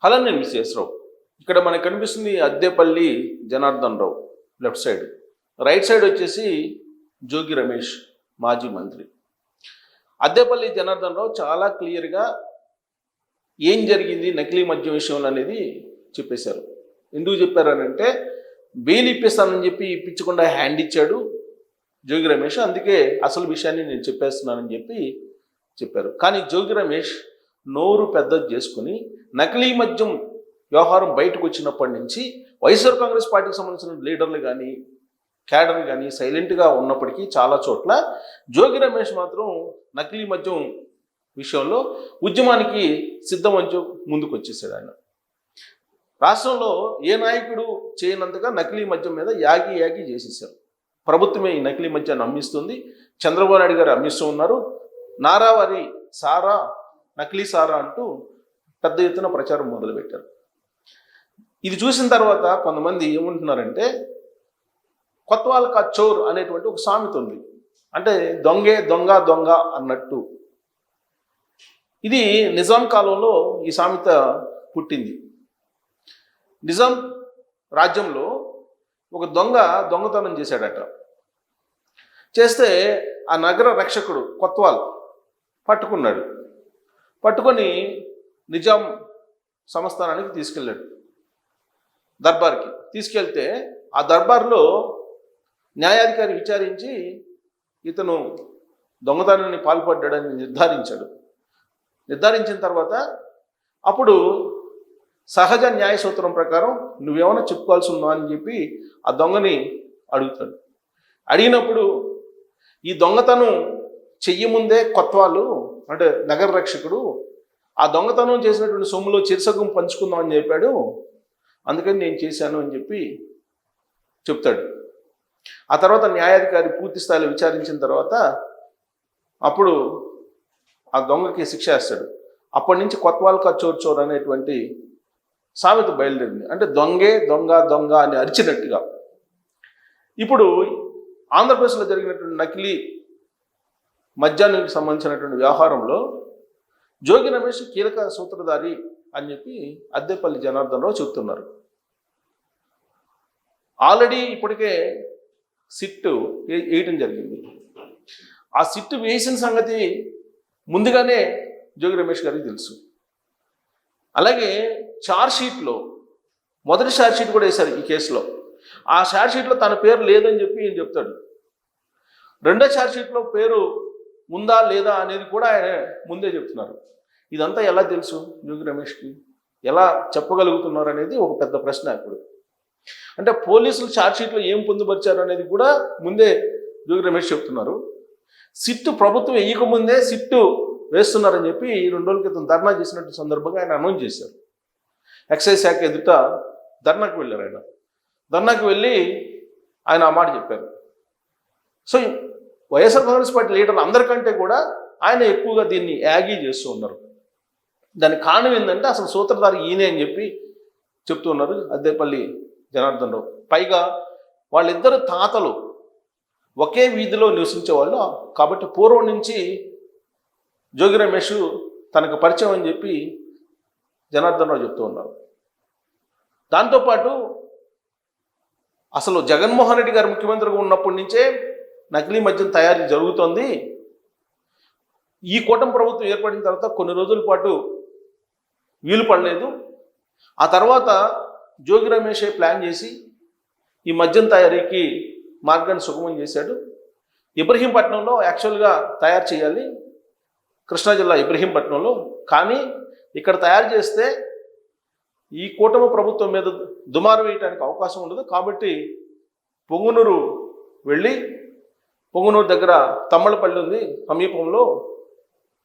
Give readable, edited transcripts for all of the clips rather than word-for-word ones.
Hello, నేను విశ్వేశ్వరరావు. ఇక్కడ మనకు కనిపిస్తుంది Addepalli Janardhan Rao left side, right side వచ్చేసి జోగి రమేష్ మాజీ మంత్రి. అద్దేపల్లి జనార్దన్ రావు చాలా క్లియర్గా ఏం జరిగింది నకిలీ మద్యం విషయంలో అనేది చెప్పేశారు. ఎందుకు చెప్పారనంటే బెయిల్ ఇప్పిస్తానని చెప్పి ఇప్పించకుండా హ్యాండ్ ఇచ్చాడు జోగి రమేష్, అందుకే అసలు విషయాన్ని నేను చెప్పేస్తున్నానని చెప్పి చెప్పారు. కానీ జోగి రమేష్ నోరు పెద్దది చేసుకుని నకిలీ మద్యం వ్యవహారం బయటకు వచ్చినప్పటి నుంచి వైఎస్ఆర్ కాంగ్రెస్ పార్టీకి సంబంధించిన లీడర్లు కానీ క్యాడర్ కానీ సైలెంట్గా ఉన్నప్పటికీ చాలా చోట్ల జోగి రమేష్ మాత్రం నకిలీ మద్యం విషయంలో ఉద్యమానికి సిద్ధమంచు ముందుకు వచ్చేసాడు. ఆయన రాష్ట్రంలో ఏ నాయకుడు చేయనంతగా నకిలీ మద్యం మీద యాగి చేసేసారు. ప్రభుత్వమే ఈ నకిలీ మద్యాన్ని అమ్మిస్తుంది, చంద్రబాబు నాయుడు గారు అమ్మిస్తూ ఉన్నారు. నారావారి సారా, నకిలీ సారా అంటూ పెద్ద ఎత్తున ప్రచారం మొదలుపెట్టారు. ఇది చూసిన తర్వాత కొంతమంది ఏమంటున్నారంటే కొత్వాల్ కా చోర్ అనేటువంటి ఒక సామెత ఉంది, అంటే దొంగే దొంగ దొంగ అన్నట్టు. ఇది నిజాం కాలంలో ఈ సామెత పుట్టింది. నిజాం రాజ్యంలో ఒక దొంగతనం చేశాడట. చేస్తే ఆ నగర రక్షకుడు కొత్వాల్ పట్టుకొని నిజాం సంస్థానానికి తీసుకెళ్ళాడు. దర్బార్కి తీసుకెళ్తే ఆ దర్బార్లో న్యాయాధికారి విచారించి ఇతను దొంగతనాన్ని పాల్పడ్డాడని నిర్ధారించిన తర్వాత అప్పుడు సహజ న్యాయ సూత్రం ప్రకారం నువ్వేమైనా చెప్పుకోవాల్సి ఉందా అని చెప్పి ఆ దొంగని అడుగుతాడు. అడిగినప్పుడు ఈ దొంగతనం చెయ్యముందే కొత్వాలు అంటే నగర రక్షకుడు ఆ దొంగతనం చేసినటువంటి సొమ్ములో చిరుసగం పంచుకుందామని చెప్పాడు, అందుకని నేను చేశాను అని చెప్పి చెప్తాడు. ఆ తర్వాత న్యాయాధికారి పూర్తి స్థాయిలో విచారించిన తర్వాత అప్పుడు ఆ దొంగకి శిక్ష వేస్తాడు. అప్పటి నుంచి కొత్వాల్ కా చోర్ చోర్ అనేటువంటి సామెత బయలుదేరింది, అంటే దొంగే దొంగ దొంగ అని అరిచినట్టుగా. ఇప్పుడు ఆంధ్రప్రదేశ్లో జరిగినటువంటి నకిలీ మద్యానికి సంబంధించినటువంటి వ్యవహారంలో జోగి రమేష్ కీలక సూత్రధారి అని చెప్పి అద్దేపల్లి జనార్దన్ రావు చెబుతున్నారు. ఆల్రెడీ ఇప్పటికే సిట్ వేయటం జరిగింది. ఆ సిట్ వేసిన సంగతి ముందుగానే జోగి రమేష్ గారికి తెలుసు. అలాగే ఛార్జ్షీట్లో మొదటి ఛార్జ్షీట్ కూడా వేశారు ఈ కేసులో. ఆ ఛార్జ్షీట్లో తన పేరు లేదని చెప్పి ఈయన చెప్తాడు. రెండో ఛార్జ్షీట్లో పేరు ఉందా లేదా అనేది కూడా ఆయన ముందే చెప్తున్నారు. ఇదంతా ఎలా తెలుసు జోగి రమేష్కి, ఎలా చెప్పగలుగుతున్నారు అనేది ఒక పెద్ద ప్రశ్న. ఇప్పుడు అంటే పోలీసులు ఛార్జ్షీట్లో ఏం పొందుపరిచారు అనేది కూడా ముందే జోగి రమేష్ చెప్తున్నారు. సిట్టు ప్రభుత్వం వేయకముందే సిట్టు వేస్తున్నారని చెప్పి 2 రోజుల క్రితం ధర్నా చేసినట్టు సందర్భంగా ఆయన అనౌన్స్ చేశారు. ఎక్సైజ్ శాఖ ఎదుట ధర్నాకు వెళ్ళారు. ఆయన ధర్నాకు వెళ్ళి ఆయన ఆ మాట చెప్పారు. సో వైఎస్ఆర్ కాంగ్రెస్ పార్టీ లీడర్లు అందరికంటే కూడా ఆయన ఎక్కువగా దీన్ని యాగి చేస్తూ ఉన్నారు. దానికి కారణం ఏంటంటే అసలు సూత్రధారి ఈయనే అని చెప్పి చెప్తూ ఉన్నారు అద్దేపల్లి జనార్దన్ రావు. పైగా వాళ్ళిద్దరు తాతలు ఒకే వీధిలో నివసించేవాళ్ళు కాబట్టి పూర్వం నుంచి జోగి రమేష్ తనకు పరిచయం అని చెప్పి జనార్దన్ రావు చెప్తూ ఉన్నారు. దాంతోపాటు అసలు జగన్మోహన్ రెడ్డి గారు ముఖ్యమంత్రిగా ఉన్నప్పటి నుంచే నకిలీ మద్యం తయారీ జరుగుతోంది. ఈ కూటమి ప్రభుత్వం ఏర్పడిన తర్వాత కొన్ని రోజుల పాటు వీలు పడలేదు. ఆ తర్వాత జోగి రమేషే ప్లాన్ చేసి ఈ మద్యం తయారీకి మార్గాన్ని సుగమం చేశాడు. ఇబ్రహీంపట్నంలో యాక్చువల్గా తయారు చేయాలి, కృష్ణా జిల్లా ఇబ్రహీంపట్నంలో. కానీ ఇక్కడ తయారు చేస్తే ఈ కూటమి ప్రభుత్వం మీద దుమారు వేయడానికి అవకాశం ఉండదు. కాబట్టి పొంగునూరు వెళ్ళి, పొంగునూరు దగ్గర తమ్మలపల్లి ఉంది సమీపంలో,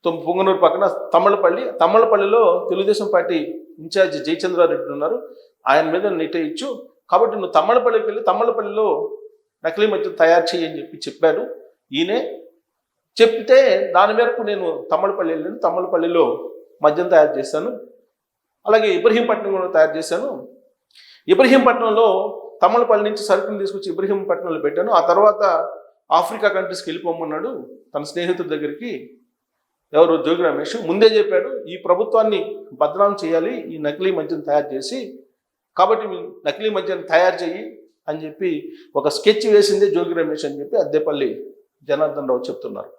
పొంగునూరు పక్కన తమ్మలపల్లిలో తెలుగుదేశం పార్టీ ఇన్ఛార్జ్ జయచంద్రారెడ్డి ఉన్నారు, ఆయన మీద నెట్టేయచ్చు. కాబట్టి నువ్వు తమ్మలపల్లికి వెళ్ళి తమ్మలపల్లిలో నకిలీ మద్యం తయారు చేయని చెప్పి చెప్పాడు ఈయనే. చెప్తే దాని మేరకు నేను తమ్మలపల్లి వెళ్ళాను, తమ్మలపల్లిలో మద్యం తయారు చేశాను. అలాగే ఇబ్రహీంపట్నం కూడా తయారు చేశాను. ఇబ్రహీంపట్నంలో తమ్మలపల్లి నుంచి సరుకుని తీసుకొచ్చి ఇబ్రహీంపట్నంలో పెట్టాను. ఆ తర్వాత ఆఫ్రికా కంట్రీస్కి వెళ్ళిపోమన్నాడు తన స్నేహితుడి దగ్గరికి. ఎవరు జోగి రమేష్ ముందే చెప్పాడు, ఈ ప్రభుత్వాన్ని బదనాం చేయాలి ఈ నకిలీ మద్యం తయారు చేసి, కాబట్టి మీ నకిలీ మద్యాన్ని తయారు చేయి అని చెప్పి ఒక స్కెచ్ వేసిందే జోగి రమేష్ అని చెప్పి అద్దేపల్లి జనార్దన్ రావు చెప్తున్నారు.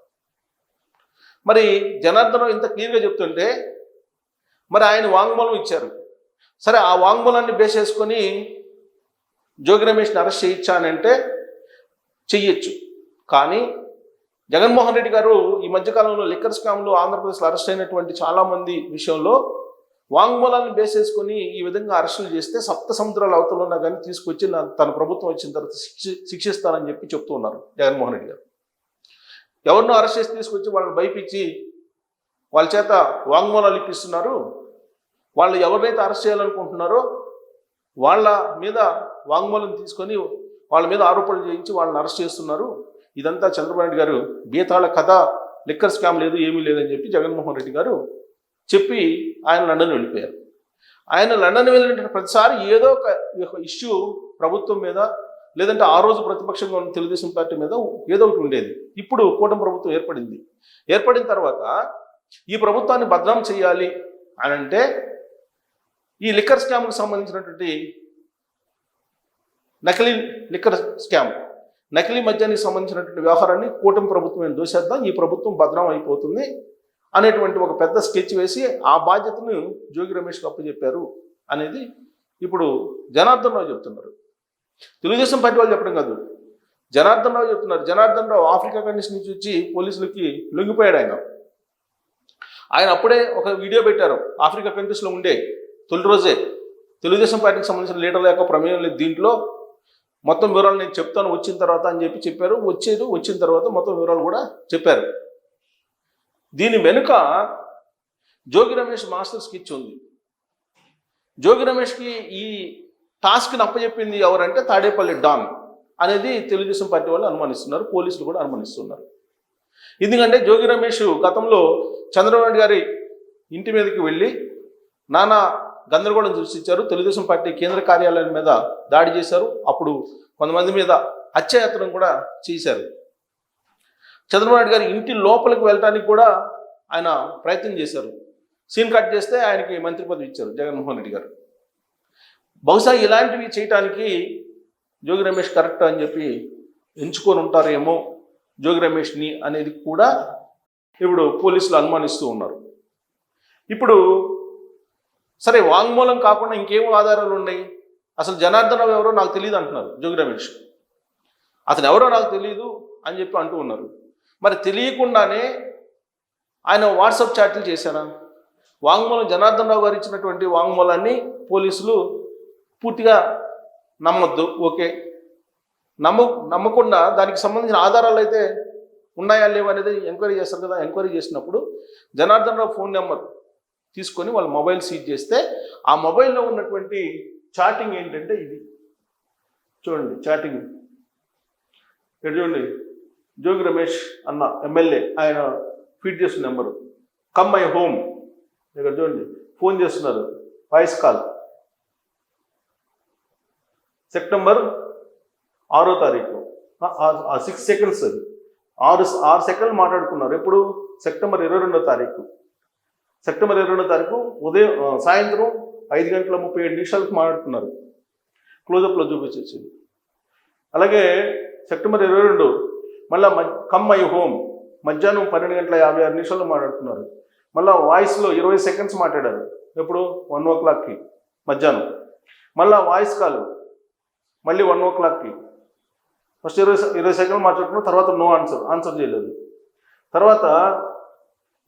మరి జనార్దన్ రావు ఇంత క్లియర్గా చెప్తుంటే మరి ఆయన వాంగ్మూలం ఇచ్చారు. సరే, ఆ వాంగ్మూలాన్ని బేస్ చేసుకొని జోగి రమేష్ని అరెస్ట్ చేయొచ్చా అని అంటే చెయ్యొచ్చు. కానీ జగన్మోహన్ రెడ్డి గారు ఈ మధ్యకాలంలో లిక్కర్ స్కామ్లో ఆంధ్రప్రదేశ్లో అరెస్ట్ అయినటువంటి చాలామంది విషయంలో వాంగ్మూలాన్ని బేస్ చేసుకొని ఈ విధంగా అరెస్టులు చేస్తే సప్త సముద్రాల అవతల ఉన్నా కానీ తీసుకొచ్చి తన ప్రభుత్వం వచ్చిన తర్వాత శిక్షిస్తానని చెప్పి చెప్తూ ఉన్నారు జగన్మోహన్ రెడ్డి గారు. ఎవరినో అరెస్ట్ చేసి తీసుకొచ్చి వాళ్ళని భయపించి వాళ్ళ చేత వాంగ్మూలాలు ఇప్పిస్తున్నారు. వాళ్ళు ఎవరినైతే అరెస్ట్ చేయాలనుకుంటున్నారో వాళ్ళ మీద వాంగ్మూలం తీసుకొని వాళ్ళ మీద ఆరోపణలు చేయించి వాళ్ళని అరెస్ట్ చేస్తున్నారు. ఇదంతా చంద్రబాబు నాయుడు గారు బీతాళ కథ, లిక్కర్ స్కామ్ లేదు, ఏమీ లేదని చెప్పి జగన్మోహన్ రెడ్డి గారు చెప్పి ఆయన లండన్ వెళ్ళిపోయారు. ఆయన లండన్ వెళ్ళిన ప్రతిసారి ఏదో ఒక ఇష్యూ ప్రభుత్వం మీద, లేదంటే ఆ రోజు ప్రతిపక్షంగా ఉన్న తెలుగుదేశం పార్టీ మీద ఏదో ఒకటి ఉండేది. ఇప్పుడు కూటమి ప్రభుత్వం ఏర్పడింది. ఏర్పడిన తర్వాత ఈ ప్రభుత్వాన్ని బదనాం చేయాలి అని అంటే ఈ లిక్కర్ స్కామ్కి సంబంధించినటువంటి నకిలీ లిక్కర్ స్కామ్, నకిలీ మద్యానికి సంబంధించినటువంటి వ్యవహారాన్ని కూటమి ప్రభుత్వం దోషేద్దాం, ఈ ప్రభుత్వం బదనాం అయిపోతుంది అనేటువంటి ఒక పెద్ద స్కెచ్ వేసి ఆ బాధ్యతను జోగి రమేష్కి అప్పచెప్పారు అనేది ఇప్పుడు జనార్దన్ రావు చెప్తున్నారు. తెలుగుదేశం పార్టీ వాళ్ళు చెప్పడం కాదు, జనార్దన్ రావు చెప్తున్నారు. జనార్దన్ రావు ఆఫ్రికా కంట్రీస్ నుంచి వచ్చి పోలీసులకి లొంగిపోయాడు. ఆయన అప్పుడే ఒక వీడియో పెట్టారు. ఆఫ్రికా కంట్రీస్లో ఉండే తొలి రోజే తెలుగుదేశం పార్టీకి సంబంధించిన లీడర్ల యొక్క ప్రమేయం లేదు దీంట్లో, మొత్తం వివరాలు నేను చెప్తాను వచ్చిన తర్వాత అని చెప్పి చెప్పారు. వచ్చిన తర్వాత మొత్తం వివరాలు కూడా చెప్పారు. దీని వెనుక జోగి రమేష్ మాస్టర్ స్కెచ్ ఉంది. జోగి రమేష్కి ఈ టాస్క్ని అప్పచెప్పింది ఎవరంటే తాడేపల్లి డాన్ అనేది తెలుగుదేశం పార్టీ వాళ్ళు అనుమానిస్తున్నారు, పోలీసులు కూడా అనుమానిస్తున్నారు. ఎందుకంటే జోగి రమేష్ గతంలో చంద్రబాబు నాయుడు గారి ఇంటి మీదకి వెళ్ళి నానా గందరగోళం సృష్టించారు. తెలుగుదేశం పార్టీ కేంద్ర కార్యాలయం మీద దాడి చేశారు. అప్పుడు కొంతమంది మీద హత్యాయత్నం కూడా చేశారు. చంద్రబాబు నాయుడు గారి ఇంటి లోపలికి వెళ్ళడానికి కూడా ఆయన ప్రయత్నం చేశారు. సీన్ కట్ చేస్తే ఆయనకి మంత్రి పదవి ఇచ్చారు జగన్మోహన్ రెడ్డి గారు. బహుశా ఇలాంటివి చేయటానికి జోగి రమేష్ కరెక్ట్ అని చెప్పి ఎంచుకొని ఉంటారేమో జోగి రమేష్ని అనేది కూడా ఇప్పుడు పోలీసులు అనుమానిస్తూ ఉన్నారు. ఇప్పుడు సరే, వాంగ్మూలం కాకుండా ఇంకేం ఆధారాలు ఉన్నాయి? అసలు జనార్దన్ రావు ఎవరో నాకు తెలియదు అంటున్నారు జోగి రమేష్. అతను ఎవరో నాకు తెలియదు అని చెప్పి అంటూ ఉన్నారు. మరి తెలియకుండానే ఆయన వాట్సాప్ చాట్లు చేశారా? వాంగ్మూలం జనార్దన్ రావు గారు ఇచ్చినటువంటి వాంగ్మూలాన్ని పోలీసులు పూర్తిగా నమ్మొద్దు, ఓకే, నమ్మకుండా దానికి సంబంధించిన ఆధారాలు అయితే ఉన్నాయా లేవు అనేది ఎంక్వైరీ చేస్తారు కదా. ఎంక్వైరీ చేసినప్పుడు జనార్దన్ రావు ఫోన్ నెంబర్ తీసుకొని వాళ్ళ మొబైల్ సీజ్ చేస్తే ఆ మొబైల్లో ఉన్నటువంటి చాటింగ్ ఏంటంటే ఇది చూడండి. చాటింగ్ ఇక్కడ చూడండి, జోగి రమేష్ అన్న ఎమ్మెల్యే ఆయన ఫీడ్ చేస్తున్న నెంబరు కమ్ మై హోమ్. ఇక్కడ చూడండి, ఫోన్ చేస్తున్నారు, వాయిస్ కాల్, సెప్టెంబర్ 6వ తారీఖు, 6 సెకండ్స్, అది 6 సెకండ్లు మాట్లాడుకున్నారు. ఎప్పుడు? సెప్టెంబర్ 22వ తారీఖు. సెప్టెంబర్ 22వ తారీఖు ఉదయం సాయంత్రం 5:37 మాట్లాడుతున్నారు. క్లోజప్లో చూపించేసింది. అలాగే సెప్టెంబర్ 22 మళ్ళీ కమ్ మై హోమ్ మధ్యాహ్నం 12:56 మాట్లాడుతున్నారు. మళ్ళీ వాయిస్లో 20 సెకండ్స్ మాట్లాడారు. ఎప్పుడు? 1 o'clockకి మధ్యాహ్నం. మళ్ళీ వాయిస్ కాల్ మళ్ళీ 1 o'clockకి. ఫస్ట్ 20 సెకండ్లు మాట్లాడుతున్నారు. తర్వాత నో ఆన్సర్ చేయలేదు. తర్వాత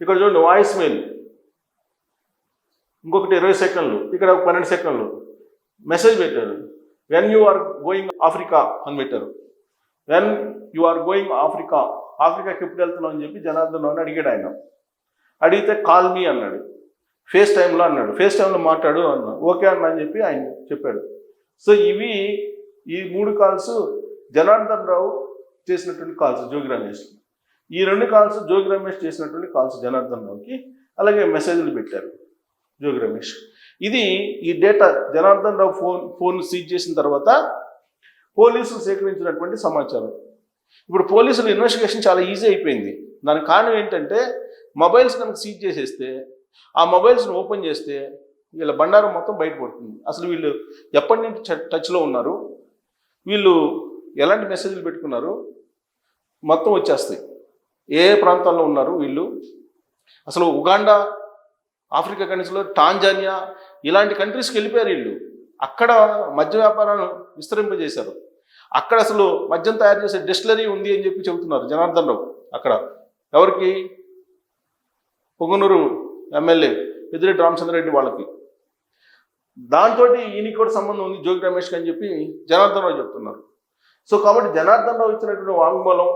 ఇక్కడ చూడండి, వాయిస్ మెయిల్ ఇంకొకటి 20 సెకండ్లు, ఇక్కడ 12 సెకండ్లు మెసేజ్ పెట్టారు. When you are going Africa అని పెట్టారు. వెన్ యు ఆర్ గోయింగ్ ఆఫ్రికాకి ఎప్పుడు వెళ్తున్నావు అని చెప్పి జనార్దన్ రావుని అడిగాడు. ఆయన అడిగితే కాల్ మీ అన్నాడు, ఫేస్ టైంలో అన్నాడు, ఫేస్ టైంలో మాట్లాడు అన్నాడు. ఓకే అన్న అని చెప్పి ఆయన చెప్పాడు. సో ఈ 3 కాల్స్ జనార్దన్ రావు చేసినటువంటి కాల్స్ జోగి రమేష్. ఈ 2 కాల్స్ జోగి రమేష్ చేసినటువంటి కాల్స్ జనార్దన్ రావుకి. అలాగే మెసేజ్లు పెట్టారు జోగి రమేష్. ఈ data Janardhan Rao phone seize చేసిన తర్వాత పోలీసులు సేకరించినటువంటి సమాచారం. ఇప్పుడు పోలీసులు ఇన్వెస్టిగేషన్ చాలా ఈజీ అయిపోయింది. దానికి కారణం ఏంటంటే మొబైల్స్ కనుక సీజ్ చేసేస్తే ఆ మొబైల్స్ని ఓపెన్ చేస్తే వీళ్ళ బండారం మొత్తం బయటపడుతుంది. అసలు వీళ్ళు ఎప్పటి నుంచి టచ్లో ఉన్నారు, వీళ్ళు ఎలాంటి మెసేజ్లు పెట్టుకున్నారు మొత్తం వచ్చేస్తాయి. ఏ ప్రాంతాల్లో ఉన్నారు వీళ్ళు, అసలు ఉగాండా, ఆఫ్రికా కంట్రీస్లో టాంజానియా ఇలాంటి కంట్రీస్కి వెళ్ళిపోయారు వీళ్ళు. అక్కడ మద్య వ్యాపారాన్ని విస్తరింపజేశారు. అక్కడ అసలు మద్యం తయారు చేసే డిస్టిలరీ ఉంది అని చెప్పి చెబుతున్నారు జనార్దన్ రావు. అక్కడ ఎవరికి, పొంగనూరు ఎమ్మెల్యే పెద్దిరెడ్డి రామచంద్రరెడ్డి వాళ్ళకి. దాంతో ఈయనకి కూడా సంబంధం ఉంది జోగి రమేష్కి అని చెప్పి జనార్దన్ రావు చెప్తున్నారు. సో కాబట్టి జనార్దన్ రావు ఇచ్చినటువంటి వాంగ్మూలం,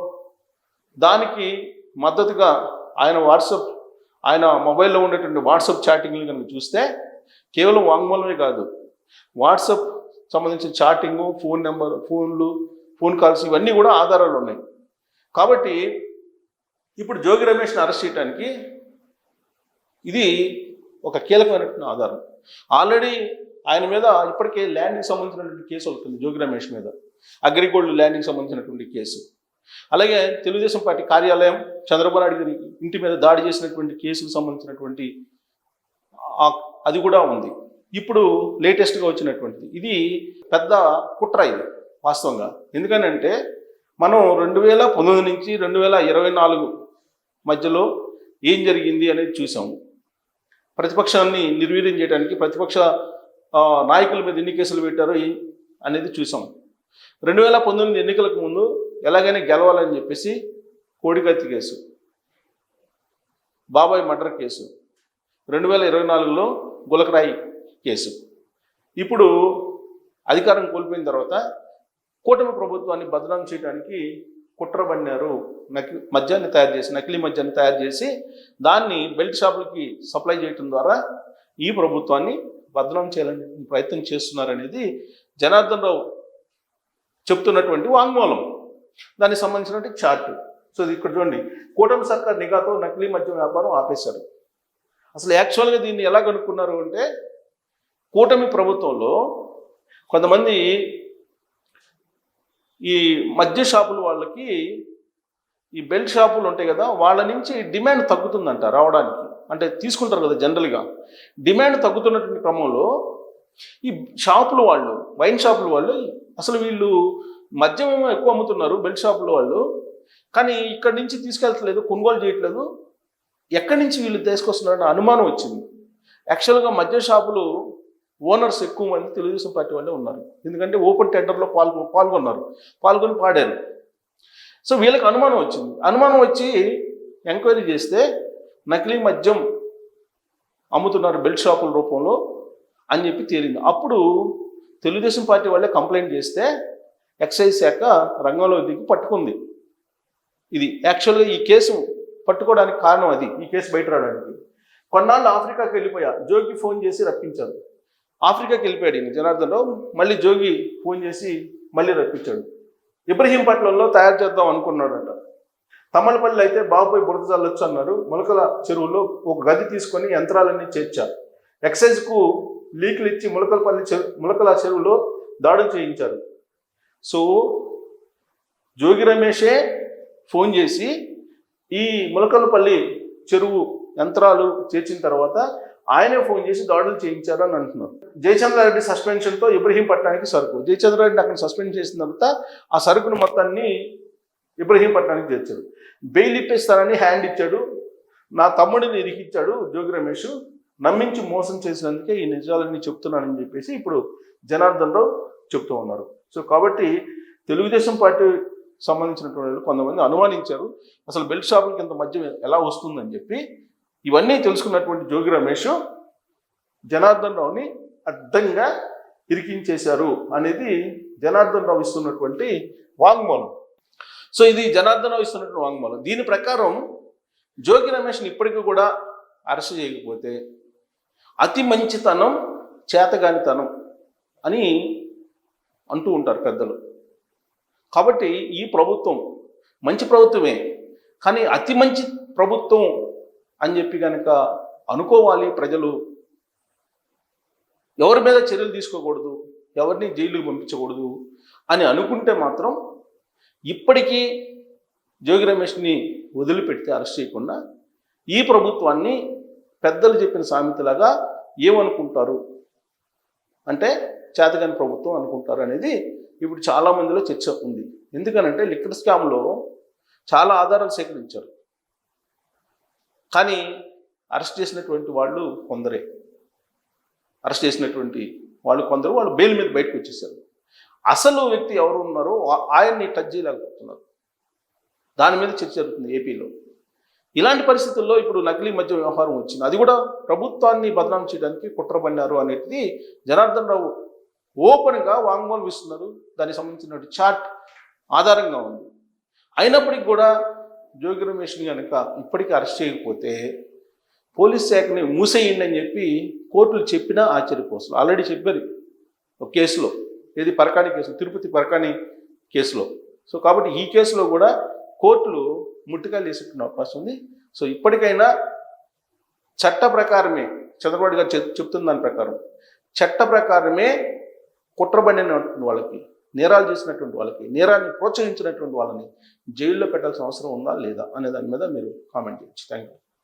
దానికి మద్దతుగా ఆయన మొబైల్లో ఉండేటువంటి వాట్సాప్ చాటింగ్లు కనుక చూస్తే కేవలం వాంగ్మూలమే కాదు, వాట్సాప్ సంబంధించిన చాటింగు, ఫోన్ కాల్స్ ఇవన్నీ కూడా ఆధారాలు ఉన్నాయి. కాబట్టి ఇప్పుడు జోగి రమేష్ని అరెస్ట్ చేయడానికి ఇది ఒక కీలకమైనటువంటి ఆధారం. ఆల్రెడీ ఆయన మీద ఇప్పటికే ల్యాండ్కి సంబంధించినటువంటి కేసు అవుతుంది, జోగి రమేష్ మీద అగ్రిగోల్డ్ ల్యాండ్కి సంబంధించినటువంటి కేసు. అలాగే తెలుగుదేశం పార్టీ కార్యాలయం, చంద్రబాబు నాయుడు గారి ఇంటి మీద దాడి చేసినటువంటి కేసుకు సంబంధించినటువంటి అది కూడా ఉంది. ఇప్పుడు లేటెస్ట్గా వచ్చినటువంటిది ఇది పెద్ద కుట్ర ఇది వాస్తవంగా. ఎందుకనంటే మనం 2019 నుంచి 2024 మధ్యలో ఏం జరిగింది అనేది చూసాము. ప్రతిపక్షాన్ని నిర్వీర్యం చేయడానికి ప్రతిపక్ష నాయకుల మీద ఎన్ని కేసులు పెట్టారో అనేది చూసాం. 2019 ఎన్నికలకు ముందు ఎలాగైనా గెలవాలని చెప్పేసి కోడికత్తి కేసు, బాబాయ్ మర్డర్ కేసు, 2024లో గులకరాయి కేసు. ఇప్పుడు అధికారం కోల్పోయిన తర్వాత కూటమి ప్రభుత్వాన్ని బదనాం చేయడానికి కుట్ర పన్నారు. నకిలీ మద్యాన్ని తయారు చేసి దాన్ని బెల్ట్ షాపులకి సప్లై చేయడం ద్వారా ఈ ప్రభుత్వాన్ని బదనాం చేయాలని ప్రయత్నం చేస్తున్నారనేది జనార్దన్ రావు చెప్తున్నటువంటి వాంగ్మూలం, దానికి సంబంధించినటువంటి చార్ట్. సో ఇది ఇక్కడ చూడండి, కూటమి సర్కార్ నిఘాతో నకిలీ మద్యం వ్యాపారం ఆపేశారు. అసలు యాక్చువల్గా దీన్ని ఎలా కనుక్కున్నారు అంటే, కూటమి ప్రభుత్వంలో కొంతమంది ఈ మద్య షాపుల వాళ్ళకి ఈ బెల్ట్ షాపులు ఉంటాయి కదా, వాళ్ళ నుంచి డిమాండ్ తగ్గుతుందంట రావడానికి. అంటే తీసుకుంటారు కదా జనరల్గా, డిమాండ్ తగ్గుతున్నటువంటి క్రమంలో ఈ షాపుల వాళ్ళు, వైన్ షాపుల వాళ్ళు, అసలు వీళ్ళు మద్యం ఏమో ఎక్కువ అమ్ముతున్నారు బెల్ట్ షాపుల వాళ్ళు, కానీ ఇక్కడి నుంచి తీసుకెళ్తలేదు, కొనుగోలు చేయట్లేదు, ఎక్కడి నుంచి వీళ్ళు తీసుకొస్తున్నారని అనుమానం వచ్చింది. యాక్చువల్గా మద్య షాపులు ఓనర్స్ ఎక్కువ మంది తెలుగుదేశం పార్టీ వాళ్ళే ఉన్నారు. ఎందుకంటే ఓపెన్ టెండర్లో పాల్గొని పాడారు. సో వీళ్ళకి అనుమానం వచ్చింది. అనుమానం వచ్చి ఎంక్వైరీ చేస్తే నకిలీ మద్యం అమ్ముతున్నారు బెల్ట్ షాపుల రూపంలో అని చెప్పి తేలింది. అప్పుడు తెలుగుదేశం పార్టీ వాళ్ళే కంప్లైంట్ చేస్తే ఎక్సైజ్ శాఖ రంగంలో దిగి పట్టుకుంది. ఇది యాక్చువల్గా ఈ కేసు పట్టుకోవడానికి కారణం అది, ఈ కేసు బయట రావడానికి. కొన్నాళ్ళు ఆఫ్రికాకి వెళ్ళిపోయా, జోగి ఫోన్ చేసి రప్పించారు. ఆఫ్రికాకి వెళ్ళిపోయాడు ఈయన జనార్దన్ రావు, మళ్ళీ జోగి ఫోన్ చేసి మళ్ళీ రప్పించాడు. ఇబ్రహీంపట్నంలో తయారు చేద్దాం అనుకున్నాడట. తమ్మలపల్లి అయితే బాబుపై బురద చల్లొచ్చు అన్నారు. ములకల చెరువులో ఒక గది తీసుకొని యంత్రాలన్నీ చేర్చారు. ఎక్సైజ్కు లీకులు ఇచ్చి ములకల చెరువులో దాడులు చేయించారు. సో జోగి రమేషే ఫోన్ చేసి ఈ ములకలపల్లి చెరువు యంత్రాలు చేర్చిన తర్వాత ఆయనే ఫోన్ చేసి దాడులు చేయించారు అని అంటున్నారు. జయచంద్రారెడ్డి సస్పెన్షన్తో ఇబ్రహీంపట్నానికి సరుకు, జయచంద్రారెడ్డి అక్కడ సస్పెండ్ చేసిన తర్వాత ఆ సరుకును మొత్తాన్ని ఇబ్రహీంపట్నానికి చేర్చాడు. బెయిల్ ఇప్పిస్తానని హ్యాండ్ ఇచ్చాడు, నా తమ్ముడిని ఇరికిచ్చాడు జోగి రమేష్, నమ్మించి మోసం చేసినందుకే ఈ నిజాలన్నీ చెప్తున్నానని చెప్పేసి ఇప్పుడు జనార్దన్ రావు చెప్తూ ఉన్నారు. సో కాబట్టి తెలుగుదేశం పార్టీ సంబంధించినటువంటి వాళ్ళు కొంతమంది అనుమానించారు, అసలు బెల్ట్ షాపులకి ఇంత మద్యం ఎలా వస్తుందని చెప్పి. ఇవన్నీ తెలుసుకున్నటువంటి జోగి రమేష్ జనార్దన్ రావుని అడ్డంగా ఇరికించేశారు అనేది జనార్దన్ రావు ఇస్తున్నటువంటి వాంగ్మూలం. సో ఇది జనార్దన్ రావు ఇస్తున్నటువంటి వాంగ్మూలం. దీని ప్రకారం జోగి రమేష్ని ఇప్పటికీ కూడా అరెస్ట్ చేయకపోతే అతి మంచితనం, చేతగానితనం అని అంటూ ఉంటారు పెద్దలు. కాబట్టి ఈ ప్రభుత్వం మంచి ప్రభుత్వమే, కానీ అతి మంచి ప్రభుత్వం అని చెప్పి కనుక అనుకోవాలి ప్రజలు, ఎవరి మీద చర్యలు తీసుకోకూడదు, ఎవరిని జైలుకి పంపించకూడదు అని అనుకుంటే మాత్రం ఇప్పటికీ జోగి రమేష్ని వదిలిపెడితే, అరెస్ట్ చేయకుండా ఈ ప్రభుత్వాన్ని పెద్దలు చెప్పిన సామెతలాగా ఏమనుకుంటారు అంటే చేతగాని ప్రభుత్వం అనుకుంటారు అనేది ఇప్పుడు చాలామందిలో చర్చ ఉంది. ఎందుకనంటే లిక్కర్ స్కామ్లో చాలా ఆధారాలు సేకరించారు, కానీ అరెస్ట్ చేసినటువంటి వాళ్ళు కొందరే. అరెస్ట్ చేసినటువంటి వాళ్ళు కొందరు, వాళ్ళు బెయిల్ మీద బయటకు వచ్చేసారు. అసలు వ్యక్తి ఎవరు ఉన్నారో ఆయన్ని టచ్ చేయలేకపోతున్నారు. దాని మీద చర్చ జరుగుతుంది ఏపీలో. ఇలాంటి పరిస్థితుల్లో ఇప్పుడు నకిలీ మద్యం వ్యవహారం వచ్చింది. అది కూడా ప్రభుత్వాన్ని బదనాం చేయడానికి కుట్ర పన్నారు అనేది జనార్దన్ రావు ఓపెన్గా వాంగ్మూలం ఇస్తున్నారు. దానికి సంబంధించిన చాట్ ఆధారంగా ఉంది. అయినప్పటికీ కూడా జోగి రమేష్ని కనుక ఇప్పటికీ అరెస్ట్ చేయకపోతే పోలీస్ శాఖని మూసేయండి అని చెప్పి కోర్టులు చెప్పినా ఆశ్చర్యపోతుంది. ఆల్రెడీ చెప్పారు ఒక కేసులో, ఏది పరకాణి కేసు, తిరుపతి పరకాణి కేసులో. సో కాబట్టి ఈ కేసులో కూడా కోర్టులు ముట్టికాయలు వేసేటువంటి అవకాశం ఉంది. సో ఇప్పటికైనా చట్ట ప్రకారమే, చంద్రబాబు గారు చెప్తున్న దాని ప్రకారం చట్ట ప్రకారమే కుట్రబడినటువంటి వాళ్ళకి, నేరాలు చేసినటువంటి వాళ్ళకి, నేరాన్ని ప్రోత్సహించినటువంటి వాళ్ళని జైల్లో పెట్టాల్సిన అవసరం ఉందా లేదా అనే దాని మీద మీరు కామెంట్ చేయొచ్చు. Thank you.